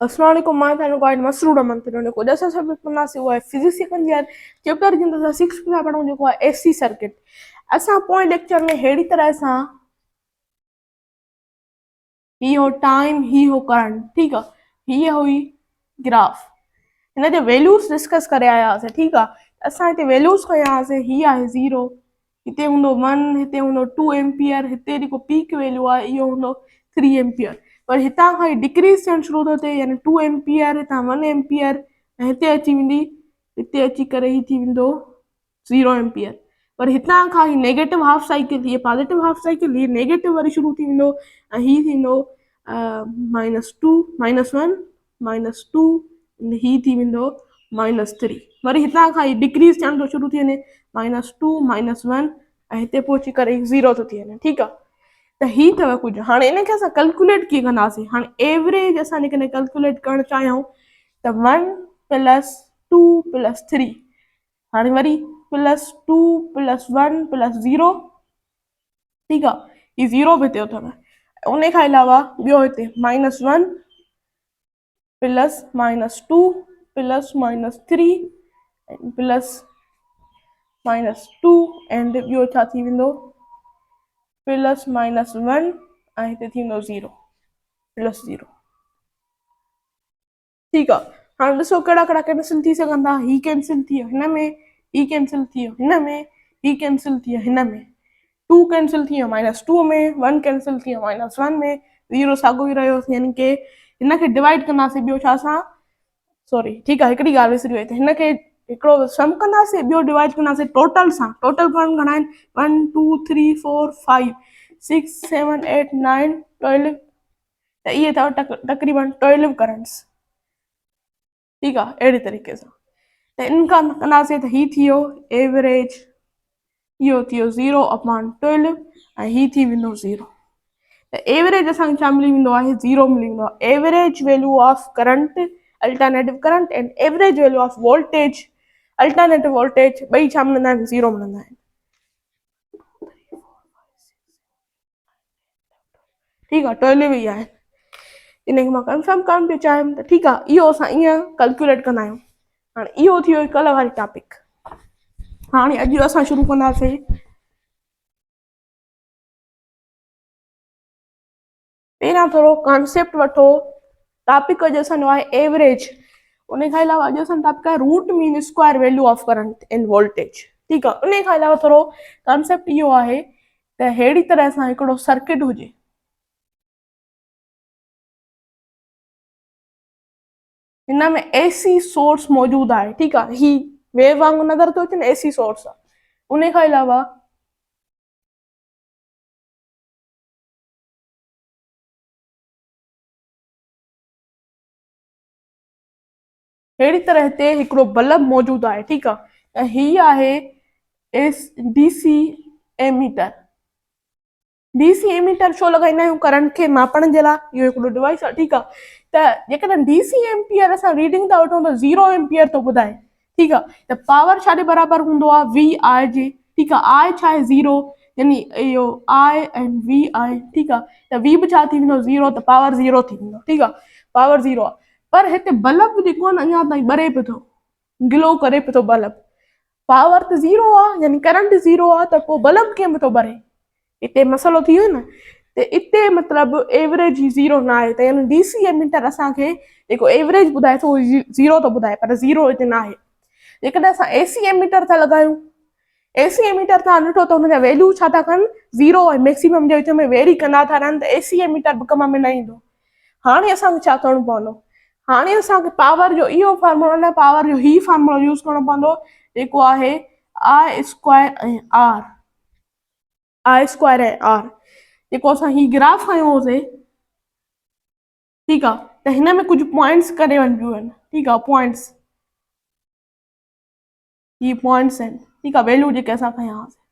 अस्सलाम वालेकुम मां थानो गाइड मसरूर मंत्र को जैसा सब पढ़ना से वो है फिजिक्स सेकंड ईयर चैप्टर जिंदा सा 6 पिला पढ़ो जो है एसी सर्किट असा पॉइंट लेक्चर में हेड़ी तरह सा ही हो टाइम ही हो करंट ठीक है ही हुई ग्राफ इन जे वैल्यूज डिस्कस करे आया से ठीक है असा इते वैल्यूज कया से ही आहे 0 इते हुंदो 1 इते हुंदो 2 एम्पियर इते जेको पीक वैल्यू आहे इहो हुंदो 3 एम्पियर पर हितां खां डिक्रीज थियणु शुरू थो थिए यानी 2 एम्पियर हितां 1 एम्पियर ऐं हिते अची वेंदी हिते अची करे ही थी वेंदो 0 एम्पियर पर हितां खां ही नेगेटिव हाफ साइकिल हीअ पॉजिटिव हाफ साइकिल हीअ नेगेटिव वरी शुरू थी वेंदो ऐं हीअ थींदो -2 -1 -2 ही थी वेंदो -3 वरी हितां खां ही डिक्रीज थियणु थो शुरू थी वञे -2 -1 ऐं हिते पहुची करे 0 थो थी वञे ठीकु आहे त ही अथव कुझु हाणे इनखे असां कैलकुलेट कीअं कंदासीं हाणे एवरेज असां जेकॾहिं कैलकुलेट करणु चाहियूं त 1 + 2 + 3 हाणे वरी +2 + 1 + 0 ठीकु आहे ही 0 बि हिते अथव उन खां अलावा ॿियो हिते -1 + -2 + -3 +-2 एंड ॿियो छा थी वेंदो +-1 ऐं हिते थींदो 0 +0 ठीकु आहे हाणे ॾिसो कहिड़ा कहिड़ा कैंसिल थी सघंदा ही कैंसिल थी वियो हिन में ही कैंसिल थी वियो हिन में ही कैंसिल थी वियो हिन में 2 कैंसिल थी वियो -2 में 1 कैंसिल थी वियो -1 में 0 साॻियो ई रहियो यानी की हिनखे डिवाइड कंदासीं ॿियो छा सां सॉरी ठीकु आहे हिकिड़ी ॻाल्हि विसरी वई त हिनखे हिकिड़ो सम कंदासीं ॿियो डिवाइड कंदासीं टोटल सां टोटल करंट घणा आहिनि 1 2 3 4 5 6 7 8 9 12 त इहे अथव तक़रीबन 12 करंट्स ठीकु आहे अहिड़े तरीक़े सां त इन खां कंदासीं त ही थी वियो एवरेज इहो थी वियो 0/12 ऐं ही थी वेंदो 0 त एवरेज असांखे छा मिली वेंदो आहे 0 मिली वेंदो आहे average value of current alternative current and average value of voltage alternative voltage ॿई छा मिलंदा आहिनि 0 मिलंदा आहिनि ठीकु आहे 12 ई आहे इनखे मां कंफर्म करणु पियो चाहियां त ठीकु आहे इहो असां ईअं कैलकुलेट कंदा आहियूं हाणे इहो थी वियो कल्ह वारी टॉपिक हाणे अॼु असां शुरू कंदासीं पहिरियां थोरो कॉन्सेप्ट वठो टॉपिक अॼु असांजो आहे एवरेज उन खां अलावा अॼु असांजो टॉपिक आहे root mean square value of current and voltage ठीकु आहे उन खां अलावा थोरो कॉन्सेप्ट इहो आहे त अहिड़ी तरह सां हिकिड़ो सर्किट हुजे हिन में एसी सोर्स मौजूदु आहे ठीकु आहे ही वेव वांगुरु नज़र थो अचे न एसी सोर्स आहे उन खां अलावा अहिड़ी तरह हिते हिकिड़ो बल्ब मौजूदु आहे ठीकु आहे ऐं हीअ आहे डीसी एमीटर डीसी एमीटर छो लॻाईंदा आहियूं करंट खे मापण जे लाइ इहो हिकिड़ो डिवाइस आहे ठीकु आहे त जेकॾहिं डीसी एम्पियर असां रीडिंग था वठूं त 0 एम्पियर थो ॿुधाए ठीकु आहे त पावर छा जे बराबरि हूंदो आहे वी आई जे ठीकु आहे आई छा आहे 0 यानी इहो आई एंड वी आई ठीकु आहे त वी बि छा थी वेंदो 0 त पावर 0 थी वेंदो ठीकु आहे पावर 0 आहे पर हिते बल्ब जेको आहे न अञा ताईं ॿरे पियो थो ग्लो करे पियो थो बल्ब पावर त 0 आहे यानी करंट 0 आहे त पोइ बल्ब कीअं बि थो ॿरे इते मसइलो थी वियो न त इते मतिलबु एवरेज ई 0 न आहे त यानी डीसी एमीटर असांखे जेको एवरेज ॿुधाए थो 0 थो ॿुधाए पर 0 हिते न आहे जेकॾहिं असां एसी एमीटर था लॻायूं एसी एमीटर तव्हां ॾिठो त हुनजा वैल्यू छा था कनि 0 ऐं मैक्सिमम जे विच में वेरी कंदा था रहनि त एसी एमीटर बि कम में न ईंदो हाणे असांखे छा करिणो पवंदो हाणे असांखे पावर जो इहो फॉर्मूलो न पावर जो ही फॉर्मूलो यूज़ करिणो पवंदो जेको आहे आई स्क्वायर ऐं आर आई स्क्वायर ऐं आर जेको असां ही ग्राफ खयों हुओसीं ठीकु आहे त हिन में कुझु पॉइंट्स करे वञिबियूं आहिनि ठीकु आहे पॉइंट्स ही पॉइंट्स आहिनि ठीकु आहे वैल्यू जेके असां खयां हुआसीं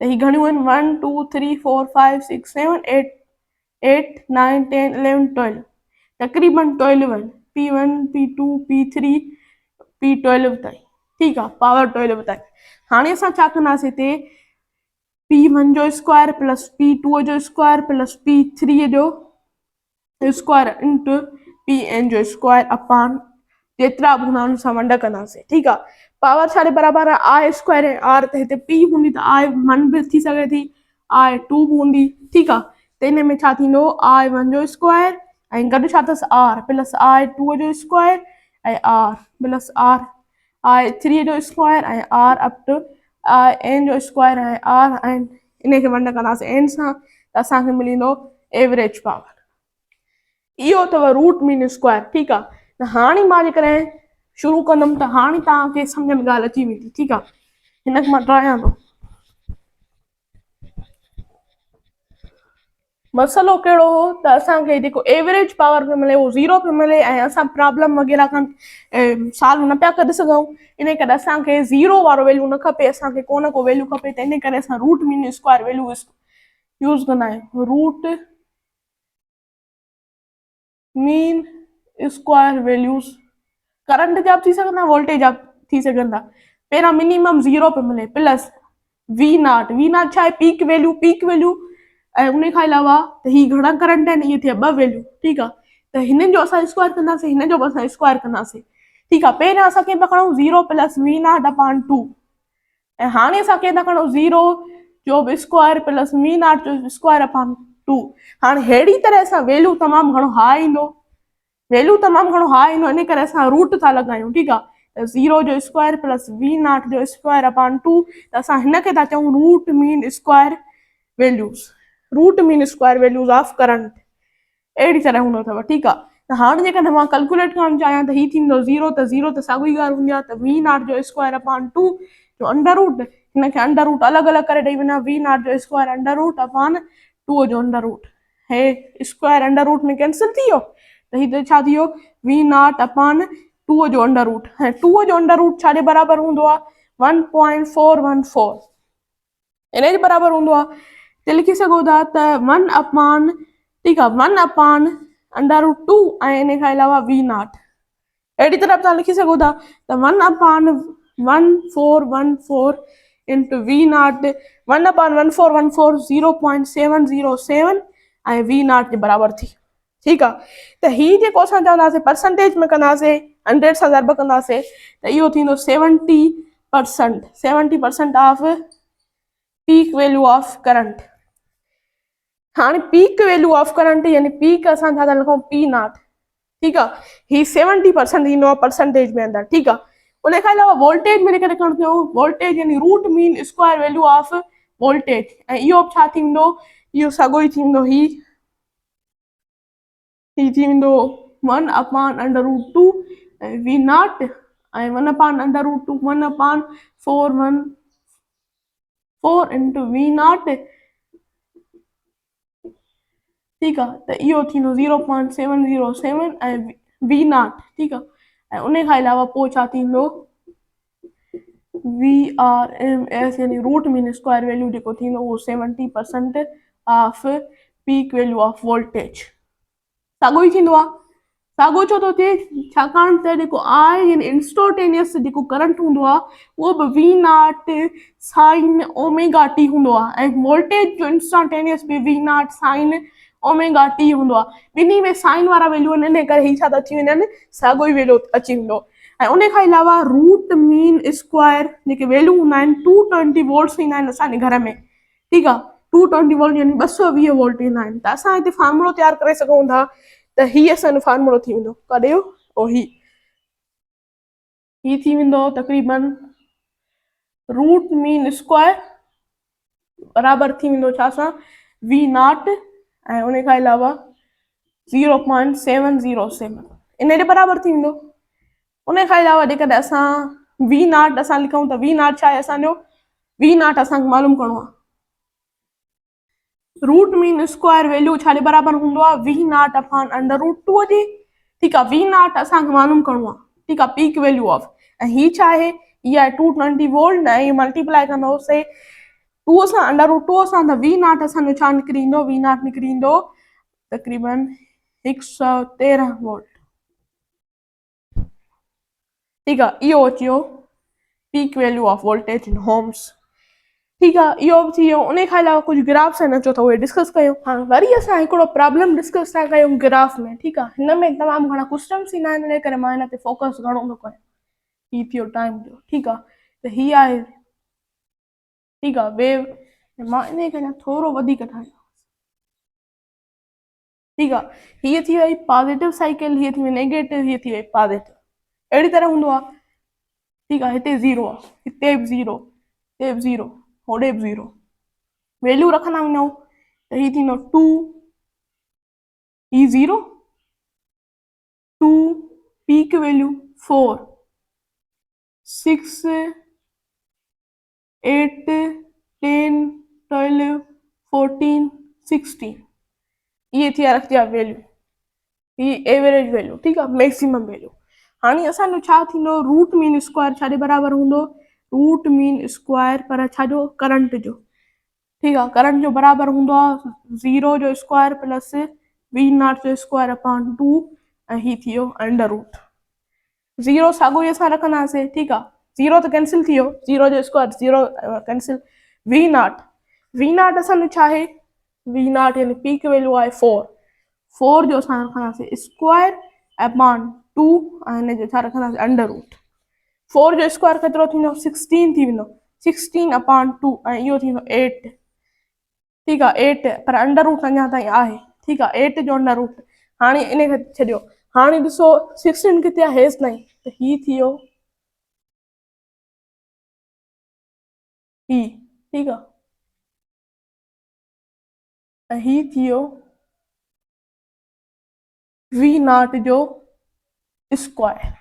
त ही घणियूं आहिनि 1 2 3 4 5 6 7 8 8 9 10 11 12 तक़रीबन 12 आहिनि P1 P2 P3 P12 ताईं ठीकु आहे पावर 12 ताईं हाणे असां छा कंदासीं हिते P1 जो स्क्वायर प्लस P2 जो स्क्वायर प्लस P3 जो स्क्वायर इंटू पी एन जो स्क्वायर अपान जेतिरा बि हूंदा उन सां वंड कंदासीं, ठीकु आहे। पावर छाजे बराबरि आहे, आर स्क्वायर ऐं आर त हिते पी हूंदी त आई वन बि थी सघे थी, आई टू बि हूंदी, ठीकु आहे। त हिन में छा थींदो, आई वन जो स्क्वायर ऐं गॾु छा अथसि आर प्लस आई टू जो स्क्वायर ऐं r plus r i three जो स्क्वायर ऐं r up to i n जो स्क्वायर ऐं आर ऐं इन खे वंड कंदासीं एन सां त असांखे मिलंदो एवरेज पावर। इहो अथव रूट मीन स्क्वायर, ठीकु आहे। त हाणे मां जेकॾहिं शुरू कंदमि त हाणे तव्हांखे सम्झ में ॻाल्हि अची वेंदी, ठीकु आहे। हिनखे मां ठाहियां थो। मसइलो कहिड़ो हो त असांखे जेको एवरेज पावर पियो मिले उहो ज़ीरो पियो मिले ऐं असां प्रॉब्लम वग़ैरह खां सॉल्व न पिया करे सघूं। इन करे असांखे ज़ीरो वारो वैल्यू न खपे, असांखे को न को वैल्यू खपे, त इन करे असां root mean square value use कंदा आहियूं। Root mean square values current जा बि थी सघंदा, वोल्टेज जा बि थी सघंदा। पहिरां मिनिमम ज़ीरो पियो मिले plus v naught, v naught छा आहे, पीक वैल्यू, पीक वैल्यू ऐं उन खां अलावा त ही घणा करंट आहिनि, इहे थिया ॿ वैल्यू, ठीकु आहे। त हिननि जो असां स्क्वायर कंदासीं, हिन जो बि असां स्क्वायर कंदासीं, ठीकु आहे। पहिरियों असां कीअं था खणूं, zero plus v not upon two, ऐं हाणे असां कीअं था खणूं, ज़ीरो जो बि स्क्वायर प्लस वी नॉट जो स्क्वायर अपान टू। हाणे अहिड़ी तरह सां वैल्यू तमामु घणो हाई ईंदो, वैल्यू तमामु घणो हाई ईंदो, इन करे असां रूट था लॻायूं, ठीकु आहे। त ज़ीरो जो स्क्वायर प्लस वी नॉट जो स्क्वायर अपान टू, त असां हिनखे था चऊं root mean square values, root mean square values of current. अहिड़ी तरह हूंदो अथव, ठीकु आहे। त हाणे जेकॾहिं मां कैलकुलेट करणु चाहियां त हीअ थींदो ज़ीरो त साॻी ॻाल्हि हूंदी आहे, त वी नॉट जो स्क्वायर अपान टू जो अंडर रूट, हिनखे अंडर रूट अलॻि अलॻि करे ॾेई वञा, वी नॉट जो स्क्वायर अंडर रूट अपान टू जो अंडर रूट, हे स्क्वायर अंडर रूट में कैंसिल थी वियो, त हिते छा थी वियो, वी नॉट अपान टू जो अंडर रूट, ऐं टू जो अंडर रूट छाजे बराबरि हूंदो आहे, 1.414, इन जे बराबरि हूंदो आहे। त लिखी सघो था त 1 अपान, ठीकु आहे, 1 अपान अंडर रूट टू ऐं इन खां अलावा वी नॉट, अहिड़ी तरह तव्हां लिखी सघो था त 1 अपान 1414 इंटू वी नॉट, 1 अपान 1414 0.707 ऐं वी नॉट जे बराबरि थी, ठीकु आहे। त हीअ जेको असां चवंदासीं परसेंटेज में कंदासीं, 100 सां ज़रब कंदासीं त इहो थींदो 70%, 70% off peak value of current. हाणे पीक वैल्यू ऑफ करंट यानी पीक असां छा था लिखूं, पी नॉट, ठीकु आहे। ही 70% ईंदो आहे परसेंटेज में अंदरि, ठीकु आहे। उन खां अलावा वोल्टेज में जेकॾहिं लिखणु थियो, वोल्टेज यानी root mean square value of voltage, ऐं इहो छा थींदो, इहो साॻियो ई थींदो, ही थी वेंदो 1 अपान अंडर रूट टू ऐं वी नॉट ऐं 1 अपान अंडर रूट टू 1 अपान 414 इंटू वी नॉट, ठीकु आहे। त इहो थींदो 0.707 ऐं वी नॉट, ठीकु आहे। ऐं उन खां अलावा पोइ छा थींदो, वी आर एम एस यानी रूट मीन स्क्वायर वैल्यू जेको थींदो उहो 70% off peak value of voltage, साॻियो ई थींदो आहे। साॻियो छो थो थिए, छाकाणि त जेको आहे यानी इंस्टोटेनियस जेको करंट हूंदो आहे उहो बि V naught sine omega t हूंदो आहे, ऐं वोल्टेज जो इंस्टोटेनियस बि V naught sine omega t हूंदो आहे। ॿिन्ही में साइन वारा वैल्यू आहिनि, इन करे ही छा था अची वञनि, साॻियो ई वैल्यू अची वेंदो। ऐं उन खां अलावा रूट मीन स्क्वायर जेके वैल्यू हूंदा आहिनि 220 वोल्ट्स ईंदा आहिनि असांजे घर में, ठीकु आहे। 220 वोल्ट यानी 220 वोल्ट ईंदा आहिनि। त असां हिते फार्मूलो तयारु करे सघूं था, त हीअ असांजो फार्मूलो थी वेंदो, कॾहिं ओ ही थी वेंदो तक़रीबन रूट मीन स्क्वायर बराबरि थी वेंदो छा सां, वी नॉट ऐं उन खां अलावा 0.707 इन जे बराबरि थी वेंदो। उन खां अलावा जेकॾहिं असां वी नॉट असां लिखूं त वी नॉट छा आहे असांजो, वी नॉट असांखे मालूम करिणो आहे, रूट मीन स्क्वायर वैल्यू छाजे बराबरि हूंदो आहे, वी नॉट अपान अंडर रूट टू जी, ठीकु आहे। वी नॉट असांखे मालूम करिणो आहे, ठीकु आहे, पीक वैल्यू ऑफ, ऐं ही छा आहे, हीअ आहे 220 वोल्ट ऐं मल्टीप्लाई कंदोसीं टू सां, अंडर रूट टू सां, त वी नॉट असांजो छा निकिरी ईंदो, वी नॉट निकिरी ईंदो तक़रीबन 113 वोल्ट, ठीकु आहे। इहो अची वियो पीक वैल्यू ऑफ वोल्टेज इन होम्स। ठीक आहे, इहो बि थी वियो। उन खां अलावा कुझु ग्राफ्स आहिनि, अचो त उहे डिस्कस कयूं। हाणे वरी असां हिकिड़ो प्रॉब्लम डिस्कस था कयूं ग्राफ में। ठीकु आहे, हिन में तमामु घणा क्वेश्चन्स ईंदा आहिनि, इन करे मां हिन ते फोकस घणो थो कयां। ही थियो टाइम जो। ठीकु आहे, त हीअ आहे, ठीकु आहे, वेव। मां इन खे अञा थोरो वधीक ठाहियां। ठीकु आहे, हीअ थी वई पॉज़िटिव साइकिल, हीअ थी वई नेगेटिव, हीअ थी वई पॉज़िटिव। अहिड़ी तरह हूंदो आहे। ठीकु आहे, हिते ज़ीरो आहे, हिते बि ज़ीरो, हिते बि ज़ीरो, होॾे बि ज़ीरो। वैल्यू रखंदा वञूं त हीअ थींदो 2, ही 0, 2, पीक वैल्यू 4, 6, 8, 10, 12, 14, 16। ये थी रखिया वैल्यू, ही एवरेज वैल्यू। ठीकु आहे, मैक्सिमम वैल्यू। हाणे असांजो छा थींदो, रूट मीन स्क्वायर छाजे बराबरि हूंदो, रूट मीन स्क्वायर पर छाजो, करंट जो। ठीकु आहे, करंट जो बराबरि हूंदो आहे 0 जो स्क्वायर प्लस V0 जो स्क्वायर अपॉन 2, ऐं ही थी वियो अंडर रूट। 0 साॻियो ई असां रखंदासीं। ठीकु आहे, 0 त कैंसिल थी वियो, 0 जो स्क्वायर 0 कैंसिल। V0 असांजो छा आहे, V0 यानी पीक वैल्यू आहे 4, 4 जो असां रखंदासीं स्क्वायर अपॉन 2, ऐं हिन जो छा रखंदासीं, अंडर रूट। 4 जो स्क्वायर केतिरो थींदो, 16 थी वेंदो, 16 अपॉन 2, ऐं इहो थींदो 8। ठीकु आहे, 8 पर अंडर रूट अञा ताईं आहे। ठीकु आहे, 8 जो अंडर रूट। हाणे इन खे छॾियो, हाणे ॾिसो 16 किथे आहे, हेसि ताईं, त ही थी वियो ही। ठीकु आहे, ऐं ही थी वियो V0 जो स्क्वायर।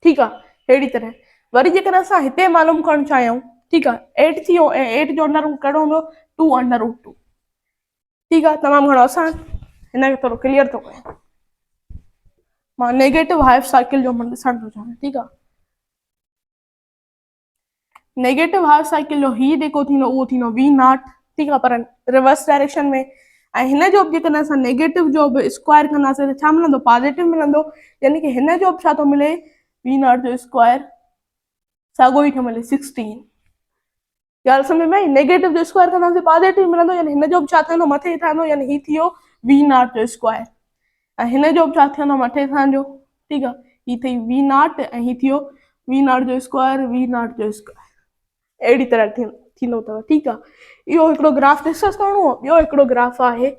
ठीकु आहे, अहिड़ी तरह वरी जेकॾहिं असां हिते मालूम करणु चाहियूं, ठीकु आहे, 8 थी वियो, ऐं 8 जो अंडर रूट कहिड़ो हूंदो, 2 अंडर रूट 2। ठीकु आहे, तमामु घणो आसान। हिन खे थोरो क्लियर थो कयां। मां नेगेटिव हाफ साइकिल जो ॾिसणु थो चाहियां। ठीकु आहे, नेगेटिव हाफ साइकिल जो ही जेको थींदो उहो थींदो V0। ठीकु आहे, पर रिवर्स डायरेक्शन में। ऐं हिन जो बि जेकॾहिं असां नेगेटिव जो बि स्क्वायर कंदासीं त छा मिलंदो, पॉज़िटिव मिलंदो। यानी कि हिन जो बि छा थो मिले, V0 जो स्क्वायर साॻियो ई थो मिले 16। ॻाल्हि सम्झ में आई, नेगेटिव जो स्क्वायर कंदासीं पॉज़िटिव मिलंदो, यानी हिन जो बि छा थींदो, मथे ठहंदो, यानी ही थी वियो V0 जो स्क्वायर। ऐं हिन जो बि छा थींदो, मथे ठहंदो। ठीकु आहे, ही थी V0, ऐं ही थी वियो V0 जो स्क्वायर, V0 जो स्क्वायर। अहिड़ी तरह थींदो अथव। ठीकु आहे, इहो हिकिड़ो ग्राफ डिस्कस करिणो आहे। ॿियो हिकिड़ो ग्राफ आहे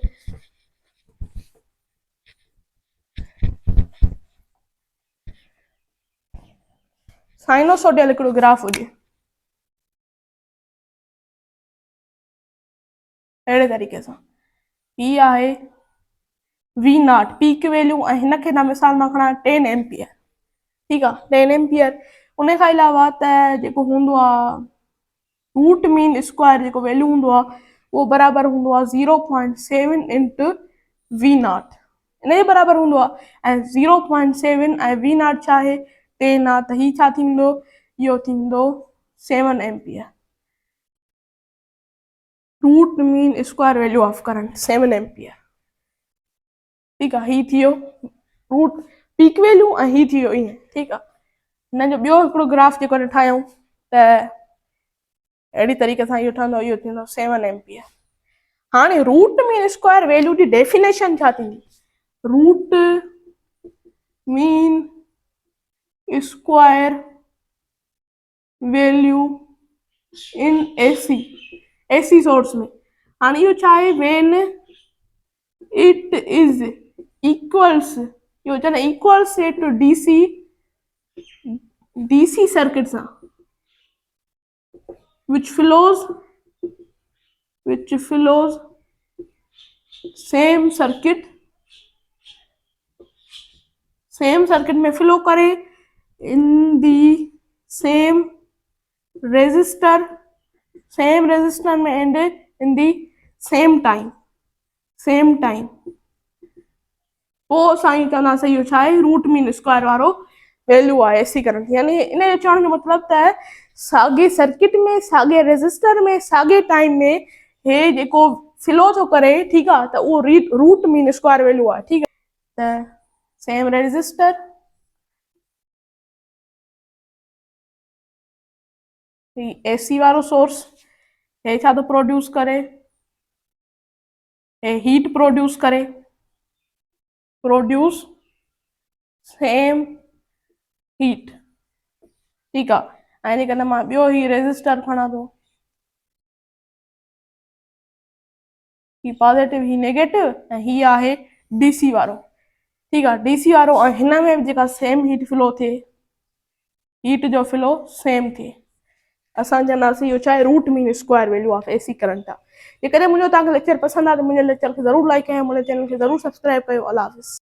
साइनोसोडियल, हिकिड़ो ग्राफ हुजे अहिड़े तरीक़े सां। ही आहे V0 पीक वैल्यू, ऐं हिन खे न मिसाल मां खणा 10 एम्पियर। ठीकु आहे, 10 एम्पियर। उन खां अलावा त जेको हूंदो आहे रूट मीन स्क्वायर, जेको वैल्यू हूंदो आहे उहो बराबरि हूंदो आहे 0.7 इंटू V0। इन जे बराबरि हूंदो आहे, ऐं 0.7 ऐं V0 छा आहे, 10 आहे, त ही छा थींदो, इहो थींदो 7 ampere. Root mean square value of current 7 ampere. ठीकु आहे, ही थी वियो रूट पीक वैल्यू, ऐं ही थी वियो ईअं। ठीकु आहे, हिन जो ॿियो हिकिड़ो ग्राफ जेको ठाहियूं त अहिड़ी तरीक़े सां इहो ठहंदो, इहो थींदो 7 एम्पियर। हाणे रूट मीन स्क्वायर वैल्यू जी डेफिनेशन छा थींदी, root mean square value in AC source में। हाणे इहो छा आहे, वेन इट इज इक्वल्स, इहो चवंदा इक्वल्स टू डीसी सर्किट सां which flows same circuit में फ्लो करे in the same resistor में and in the same time पोइ साईं चवंदासीं इहो छा आहे, रूट मीन स्क्वायर वारो वैल्यू आहे एसी करंट। यानी इन जो चवण जो मतिलबु त साॻे सर्किट में, साॻे रेजिस्टर में, साॻे टाइम में हे जेको फ्लो थो करे, ठीकु आहे, त उहो रूट मीन स्क्वायर वैल्यू आहे। ठीकु आहे, त सेम रेजिस्टर, एसी वारो सोर्स, हे छा थो प्रोड्यूस करे, हे हीट प्रोड्यूस करे, प्रोड्यूस सेम हीट। ठीकु आहे, ऐं इन करे मां ॿियो ही रेज़िस्टर खणां थो, ही पॉज़िटिव ही नेगेटिव, ऐं ही आहे डीसी वारो। ठीकु आहे, डीसी वारो, ऐं हिन में जेका सेम हीट फ्लो थिए, हीट जो फ्लो सेम थिए, असां चवंदासीं इहो छा आहे, root mean square value of AC current आहे। जेकॾहिं मुंहिंजो तव्हांखे लेक्चर पसंदि आहे त मुंहिंजे लेक्चर खे ज़रूरु लाइक कयो, मुंहिंजे चैनल खे ज़रूरु सब्सक्राइब कयो। अल्लाह हाफ़िज़।